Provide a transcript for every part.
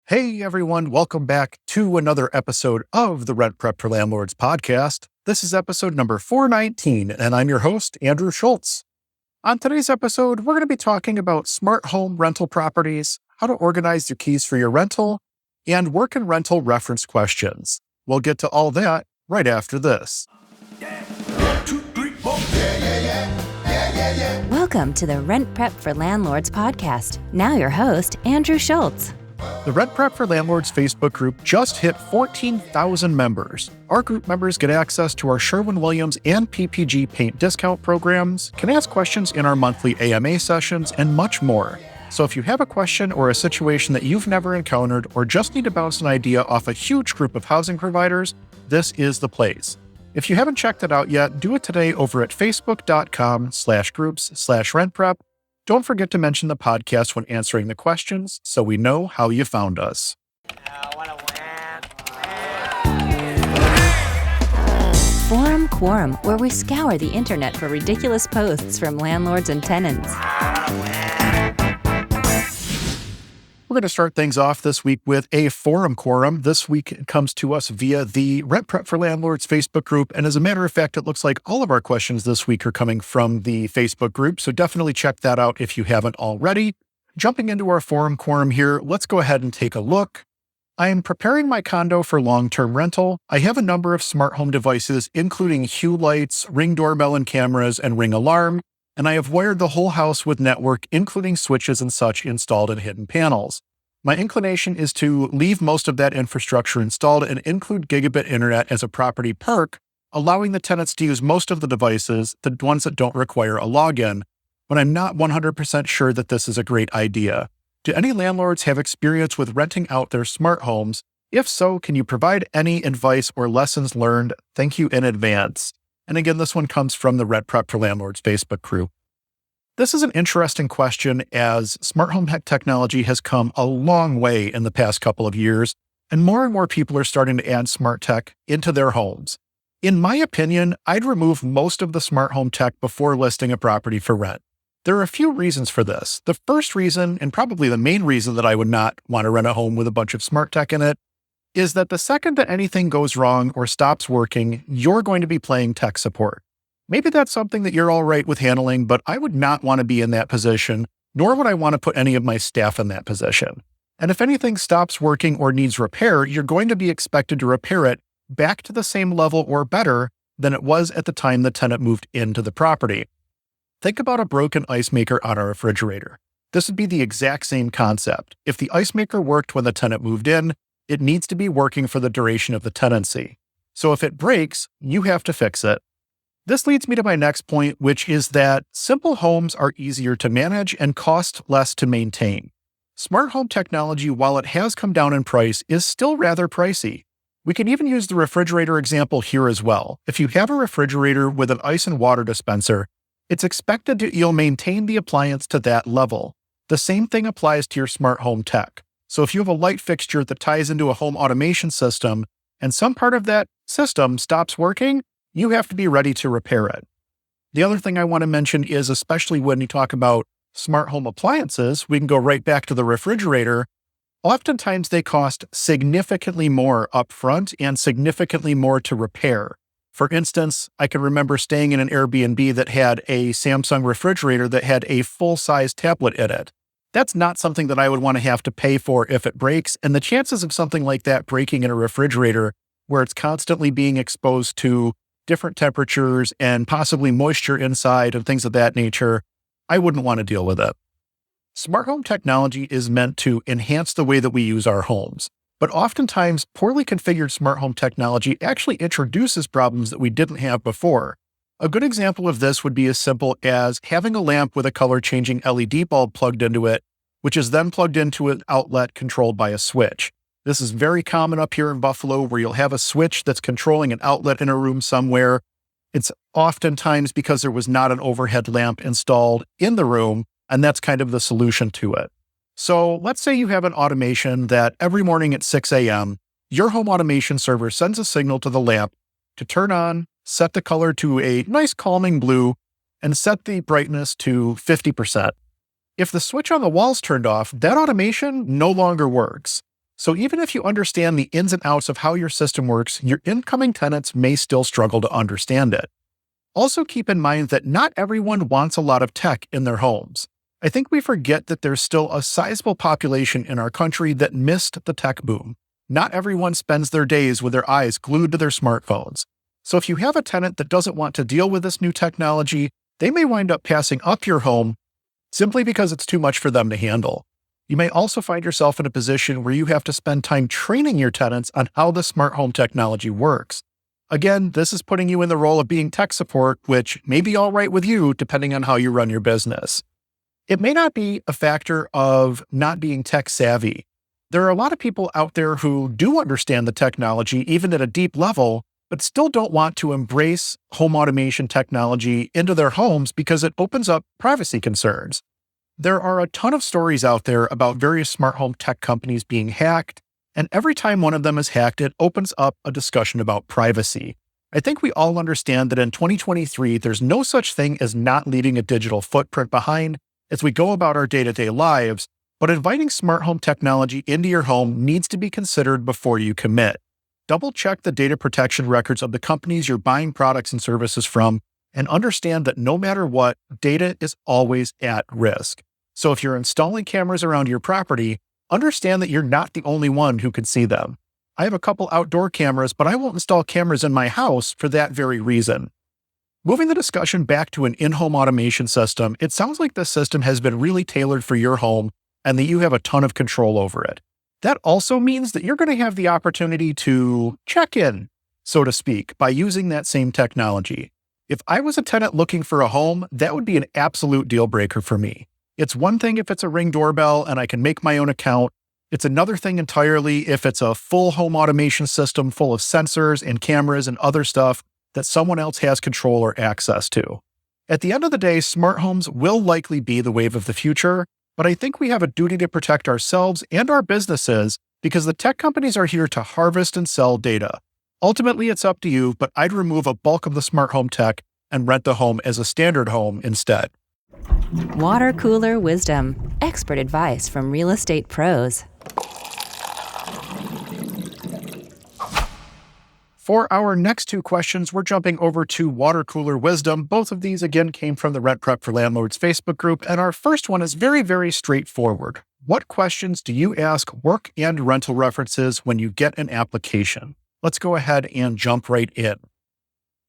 Hey everyone, welcome back to another episode of the Rent Prep for Landlords podcast. This is episode number 419, and I'm your host, Andrew Schultz. On today's episode, we're going to be talking about smart home rental properties, how to organize your keys for your rental, and work and rental reference questions. We'll get to all that right after this. Welcome to the Rent Prep for Landlords podcast. Now your host, Andrew Schultz. The Rent Prep for Landlords Facebook group just hit 14,000 members. Our group members get access to our Sherwin-Williams and PPG paint discount programs, can ask questions in our monthly AMA sessions, and much more. So if you have a question or a situation that you've never encountered or just need to bounce an idea off a huge group of housing providers, this is the place. If you haven't checked it out yet, do it today over at facebook.com/groups/rentprep. Don't forget to mention the podcast when answering the questions so we know how you found us. Forum Quorum, where we scour the internet for ridiculous posts from landlords and tenants. We're going to start things off this week with a forum quorum. This week it comes to us via the Rent Prep for Landlords Facebook group. And as a matter of fact, it looks like all of our questions this week are coming from the Facebook group. So definitely check that out if you haven't already. Jumping into our forum quorum here, let's go ahead and take a look. I am preparing my condo for long-term rental. I have a number of smart home devices, including Hue lights, Ring doorbell and cameras, and Ring alarm. And I have wired the whole house with network, including switches and such installed in hidden panels. My inclination is to leave most of that infrastructure installed and include gigabit internet as a property perk, allowing the tenants to use most of the devices, the ones that don't require a login, but I'm not 100% sure that this is a great idea. Do any landlords have experience with renting out their smart homes? If so, can you provide any advice or lessons learned? Thank you in advance. And again, this one comes from the Rent Prep for Landlords Facebook group. This is an interesting question as smart home technology has come a long way in the past couple of years, and more people are starting to add smart tech into their homes. In my opinion, I'd remove most of the smart home tech before listing a property for rent. There are a few reasons for this. The first reason, and probably the main reason that I would not want to rent a home with a bunch of smart tech in it, is that the second that anything goes wrong or stops working, you're going to be paying tech support. Maybe that's something that you're all right with handling, but I would not want to be in that position, nor would I want to put any of my staff in that position. And if anything stops working or needs repair, you're going to be expected to repair it back to the same level or better than it was at the time the tenant moved into the property. Think about a broken ice maker on a refrigerator. This would be the exact same concept. If the ice maker worked when the tenant moved in, it needs to be working for the duration of the tenancy. So if it breaks, you have to fix it. This leads me to my next point, which is that simple homes are easier to manage and cost less to maintain. Smart home technology, while it has come down in price, is still rather pricey. We can even use the refrigerator example here as well. If you have a refrigerator with an ice and water dispenser, it's expected that you'll maintain the appliance to that level. The same thing applies to your smart home tech. So if you have a light fixture that ties into a home automation system and some part of that system stops working, you have to be ready to repair it. The other thing I want to mention is, especially when you talk about smart home appliances, we can go right back to the refrigerator. Oftentimes they cost significantly more upfront and significantly more to repair. For instance, I can remember staying in an Airbnb that had a Samsung refrigerator that had a full-size tablet in it. That's not something that I would want to have to pay for if it breaks, and the chances of something like that breaking in a refrigerator where it's constantly being exposed to different temperatures and possibly moisture inside and things of that nature, I wouldn't want to deal with it. Smart home technology is meant to enhance the way that we use our homes, but oftentimes poorly configured smart home technology actually introduces problems that we didn't have before. A good example of this would be as simple as having a lamp with a color-changing LED bulb plugged into it, which is then plugged into an outlet controlled by a switch. This is very common up here in Buffalo, where you'll have a switch that's controlling an outlet in a room somewhere. It's oftentimes because there was not an overhead lamp installed in the room, and that's kind of the solution to it. So let's say you have an automation that every morning at 6 a.m., your home automation server sends a signal to the lamp to turn on, set the color to a nice calming blue, and set the brightness to 50%. If the switch on the wall's turned off, that automation no longer works. So even if you understand the ins and outs of how your system works, your incoming tenants may still struggle to understand it. Also keep in mind that not everyone wants a lot of tech in their homes. I think we forget that there's still a sizable population in our country that missed the tech boom. Not everyone spends their days with their eyes glued to their smartphones. So if you have a tenant that doesn't want to deal with this new technology, they may wind up passing up your home simply because it's too much for them to handle. You may also find yourself in a position where you have to spend time training your tenants on how the smart home technology works. Again, this is putting you in the role of being tech support, which may be all right with you depending on how you run your business. It may not be a factor of not being tech savvy. There are a lot of people out there who do understand the technology, even at a deep level, but still don't want to embrace home automation technology into their homes because it opens up privacy concerns. There are a ton of stories out there about various smart home tech companies being hacked, and every time one of them is hacked, it opens up a discussion about privacy. I think we all understand that in 2023, there's no such thing as not leaving a digital footprint behind as we go about our day-to-day lives, but inviting smart home technology into your home needs to be considered before you commit. Double-check the data protection records of the companies you're buying products and services from, and understand that no matter what, data is always at risk. So if you're installing cameras around your property, understand that you're not the only one who can see them. I have a couple outdoor cameras, but I won't install cameras in my house for that very reason. Moving the discussion back to an in-home automation system, it sounds like this system has been really tailored for your home and that you have a ton of control over it. That also means that you're going to have the opportunity to check in, so to speak, by using that same technology. If I was a tenant looking for a home, that would be an absolute deal breaker for me. It's one thing if it's a Ring doorbell and I can make my own account. It's another thing entirely if it's a full home automation system full of sensors and cameras and other stuff that someone else has control or access to. At the end of the day, smart homes will likely be the wave of the future, but I think we have a duty to protect ourselves and our businesses because the tech companies are here to harvest and sell data. Ultimately, it's up to you, but I'd remove a bulk of the smart home tech and rent the home as a standard home instead. Water cooler wisdom. Expert advice from real estate pros. For our next two questions, we're jumping over to water cooler wisdom. Both of these, again, came from the Rent Prep for Landlords Facebook group, and our first one is very, very straightforward. What questions do you ask work and rental references when you get an application? Let's go ahead and jump right in.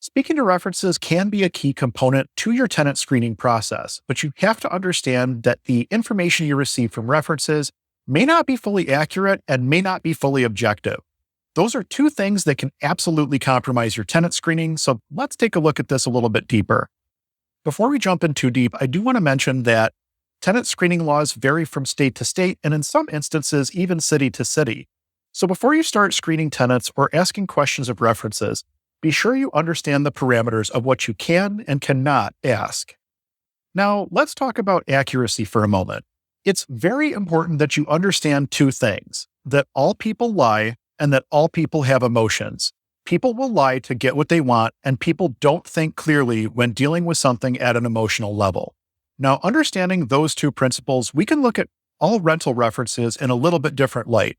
Speaking to references can be a key component to your tenant screening process, but you have to understand that the information you receive from references may not be fully accurate and may not be fully objective. Those are two things that can absolutely compromise your tenant screening, so let's take a look at this a little bit deeper. Before we jump in too deep, I do want to mention that tenant screening laws vary from state to state, and in some instances, even city to city. So before you start screening tenants or asking questions of references, be sure you understand the parameters of what you can and cannot ask. Now, let's talk about accuracy for a moment. It's very important that you understand two things: that all people lie and that all people have emotions. People will lie to get what they want, and people don't think clearly when dealing with something at an emotional level. Now, understanding those two principles, we can look at all rental references in a little bit different light.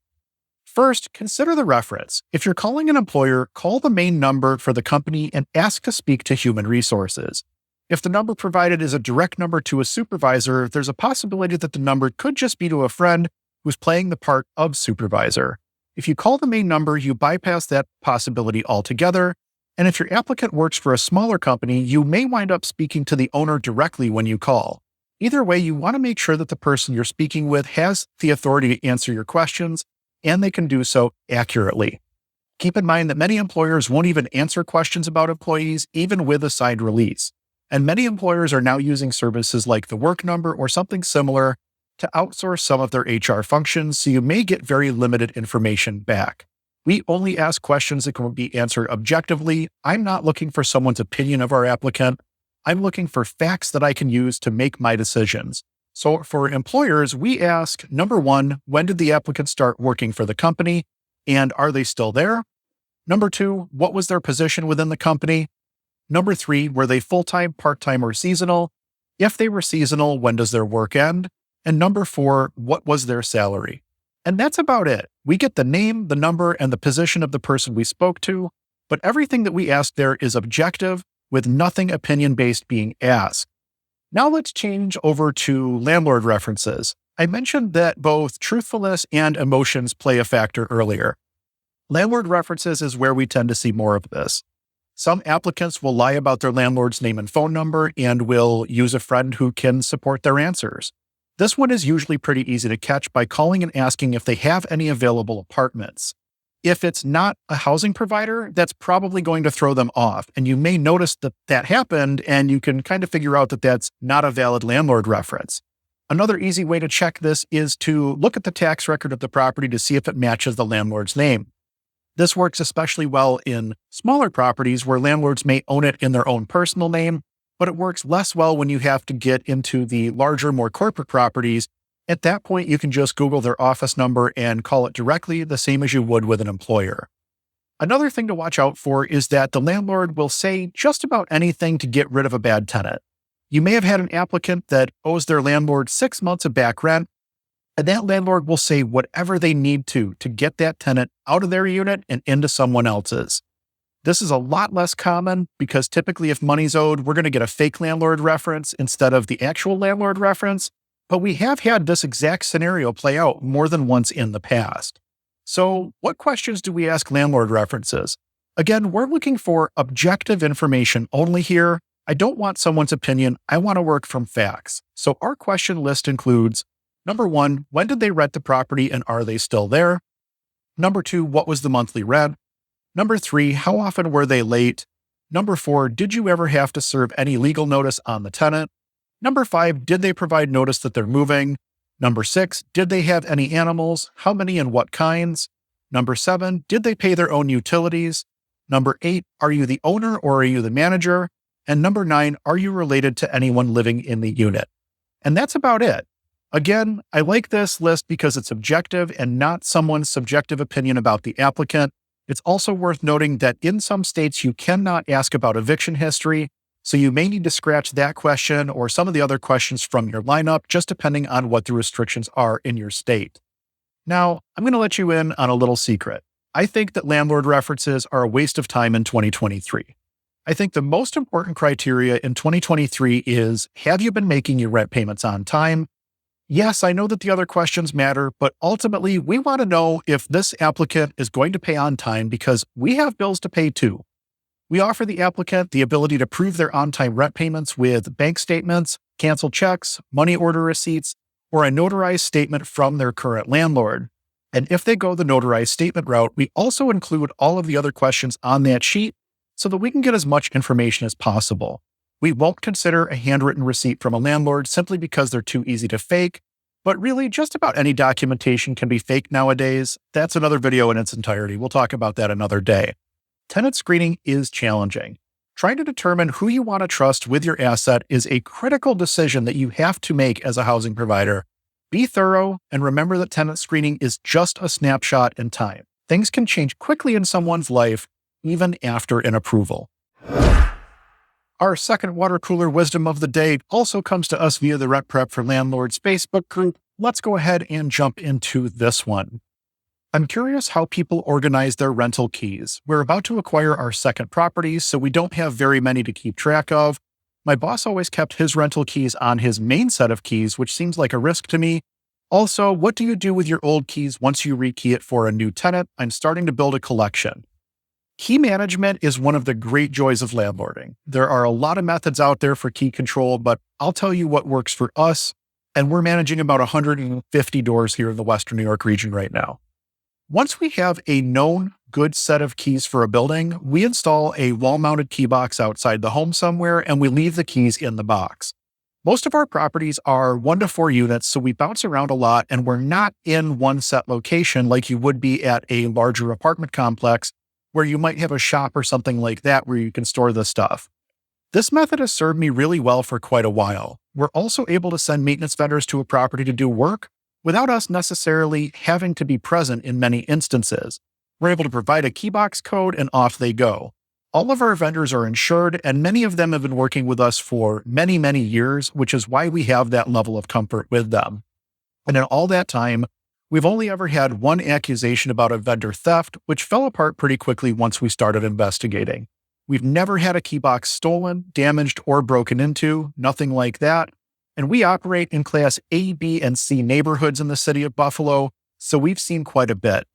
First, consider the reference. If you're calling an employer, call the main number for the company and ask to speak to human resources. If the number provided is a direct number to a supervisor, there's a possibility that the number could just be to a friend who's playing the part of supervisor. If you call the main number, you bypass that possibility altogether. And if your applicant works for a smaller company, you may wind up speaking to the owner directly when you call. Either way, you want to make sure that the person you're speaking with has the authority to answer your questions, and they can do so accurately. Keep in mind that many employers won't even answer questions about employees, even with a signed release. And many employers are now using services like the Work Number or something similar to outsource some of their HR functions, so you may get very limited information back. We only ask questions that can be answered objectively. I'm not looking for someone's opinion of our applicant. I'm looking for facts that I can use to make my decisions. So for employers, we ask, number one, when did the applicant start working for the company? And are they still there? Number two, what was their position within the company? Number three, were they full-time, part-time, or seasonal? If they were seasonal, when does their work end? And number four, what was their salary? And that's about it. We get the name, the number, and the position of the person we spoke to, but everything that we ask there is objective, with nothing opinion-based being asked. Now let's change over to landlord references. I mentioned that both truthfulness and emotions play a factor earlier. Landlord references is where we tend to see more of this. Some applicants will lie about their landlord's name and phone number and will use a friend who can support their answers. This one is usually pretty easy to catch by calling and asking if they have any available apartments. If it's not a housing provider, that's probably going to throw them off. And you may notice that that happened, and you can kind of figure out that that's not a valid landlord reference. Another easy way to check this is to look at the tax record of the property to see if it matches the landlord's name. This works especially well in smaller properties where landlords may own it in their own personal name, but it works less well when you have to get into the larger, more corporate properties. At that point, you can just Google their office number and call it directly, the same as you would with an employer. Another thing to watch out for is that the landlord will say just about anything to get rid of a bad tenant. You may have had an applicant that owes their landlord 6 months of back rent, and that landlord will say whatever they need to get that tenant out of their unit and into someone else's. This is a lot less common because typically if money's owed, we're going to get a fake landlord reference instead of the actual landlord reference. But we have had this exact scenario play out more than once in the past. So what questions do we ask landlord references? Again, we're looking for objective information only here. I don't want someone's opinion. I want to work from facts. So our question list includes, number 1, when did they rent the property and are they still there? Number 2, what was the monthly rent? Number 3, how often were they late? Number 4, did you ever have to serve any legal notice on the tenant? Number 5, did they provide notice that they're moving? Number 6, did they have any animals? How many and what kinds? Number 7, did they pay their own utilities? Number 8, are you the owner or are you the manager? And number 9, are you related to anyone living in the unit? And that's about it. Again, I like this list because it's objective and not someone's subjective opinion about the applicant. It's also worth noting that in some states, you cannot ask about eviction history, so you may need to scratch that question or some of the other questions from your lineup, just depending on what the restrictions are in your state. Now, I'm going to let you in on a little secret. I think that landlord references are a waste of time in 2023. I think the most important criteria in 2023 is, have you been making your rent payments on time? Yes, I know that the other questions matter, but ultimately, we want to know if this applicant is going to pay on time because we have bills to pay too. We offer the applicant the ability to prove their on-time rent payments with bank statements, canceled checks, money order receipts, or a notarized statement from their current landlord. And if they go the notarized statement route, we also include all of the other questions on that sheet so that we can get as much information as possible. We won't consider a handwritten receipt from a landlord simply because they're too easy to fake, but really just about any documentation can be faked nowadays. That's another video in its entirety. We'll talk about that another day. Tenant screening is challenging. Trying to determine who you want to trust with your asset is a critical decision that you have to make as a housing provider. Be thorough and remember that tenant screening is just a snapshot in time. Things can change quickly in someone's life, even after an approval. Our second water cooler wisdom of the day also comes to us via the Rent Prep for Landlords Facebook group. Let's go ahead and jump into this one. I'm curious how people organize their rental keys. We're about to acquire our second property, so we don't have very many to keep track of. My boss always kept his rental keys on his main set of keys, which seems like a risk to me. Also, what do you do with your old keys once you rekey it for a new tenant? I'm starting to build a collection. Key management is one of the great joys of landlording. There are a lot of methods out there for key control, but I'll tell you what works for us, and we're managing about 150 doors here in the Western New York region right now. Once we have a known good set of keys for a building, we install a wall-mounted key box outside the home somewhere, and we leave the keys in the box. Most of our properties are 1 to 4 units, so we bounce around a lot, and we're not in one set location like you would be at a larger apartment complex where you might have a shop or something like that where you can store the stuff. This method has served me really well for quite a while. We're also able to send maintenance vendors to a property to do work without us necessarily having to be present in many instances. We're able to provide a key box code and off they go. All of our vendors are insured, and many of them have been working with us for many, many years, which is why we have that level of comfort with them. And in all that time, We've only ever had one accusation about a vendor theft, which fell apart pretty quickly once we started investigating. We've never had a key box stolen, damaged, or broken into, nothing like that. And we operate in Class A, B, and C neighborhoods in the city of Buffalo, so we've seen quite a bit.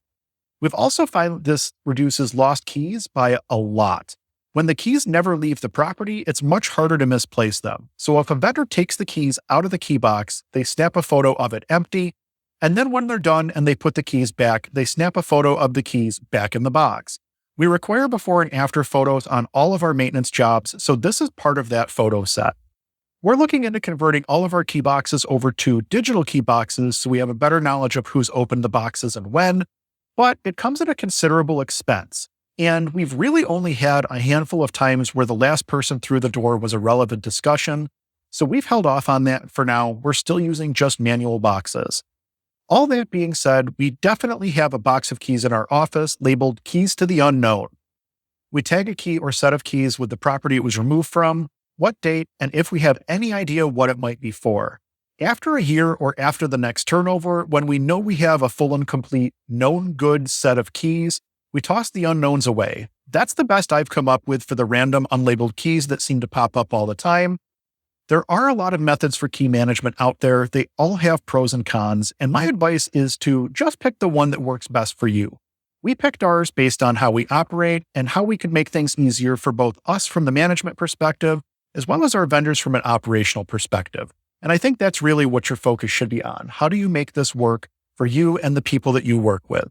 We've also found this reduces lost keys by a lot. When the keys never leave the property, it's much harder to misplace them. So if a vendor takes the keys out of the key box, they snap a photo of it empty, and then when they're done and they put the keys back, they snap a photo of the keys back in the box. We require before and after photos on all of our maintenance jobs, so this is part of that photo set. We're looking into converting all of our key boxes over to digital key boxes so we have a better knowledge of who's opened the boxes and when, but it comes at a considerable expense. And we've really only had a handful of times where the last person through the door was a relevant discussion, so we've held off on that for now. We're still using just manual boxes. All that being said, we definitely have a box of keys in our office labeled Keys to the Unknown. We tag a key or set of keys with the property it was removed from, what date, and if we have any idea what it might be for. After a year or after the next turnover, when we know we have a full and complete known good set of keys, we toss the unknowns away. That's the best I've come up with for the random unlabeled keys that seem to pop up all the time. There are a lot of methods for key management out there. They all have pros and cons, and my advice is to just pick the one that works best for you. We picked ours based on how we operate and how we could make things easier for both us from the management perspective, as well as our vendors from an operational perspective. And I think that's really what your focus should be on. How do you make this work for you and the people that you work with?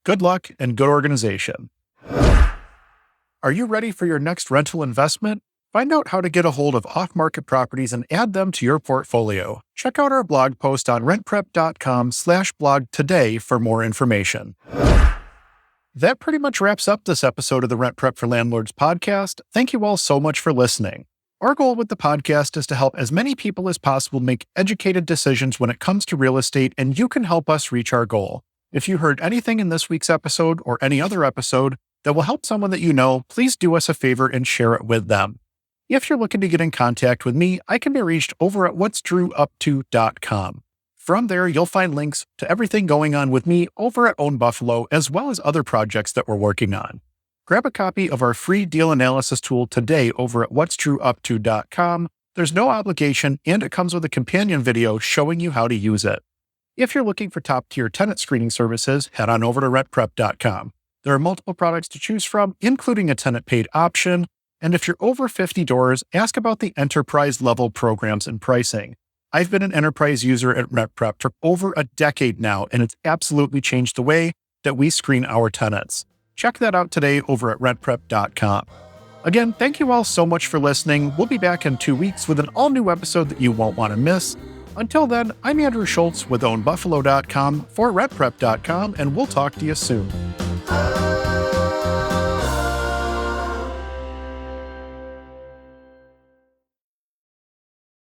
Good luck and good organization. Are you ready for your next rental investment? Find out how to get a hold of off-market properties and add them to your portfolio. Check out our blog post on rentprep.com/blog today for more information. That pretty much wraps up this episode of the Rent Prep for Landlords podcast. Thank you all so much for listening. Our goal with the podcast is to help as many people as possible make educated decisions when it comes to real estate, and you can help us reach our goal. If you heard anything in this week's episode or any other episode that will help someone that you know, please do us a favor and share it with them. If you're looking to get in contact with me, I can be reached over at what'sdrewupto.com. From there, you'll find links to everything going on with me over at Own Buffalo, as well as other projects that we're working on. Grab a copy of our free deal analysis tool today over at what'sdrewupto.com. There's no obligation, and it comes with a companion video showing you how to use it. If you're looking for top-tier tenant screening services, head on over to rentprep.com. There are multiple products to choose from, including a tenant-paid option. And if you're over 50 doors, ask about the enterprise-level programs and pricing. I've been an enterprise user at RentPrep for over a decade now, and it's absolutely changed the way that we screen our tenants. Check that out today over at rentprep.com. Again, thank you all so much for listening. We'll be back in 2 weeks with an all-new episode that you won't want to miss. Until then, I'm Andrew Schultz with ownbuffalo.com for rentprep.com, and we'll talk to you soon.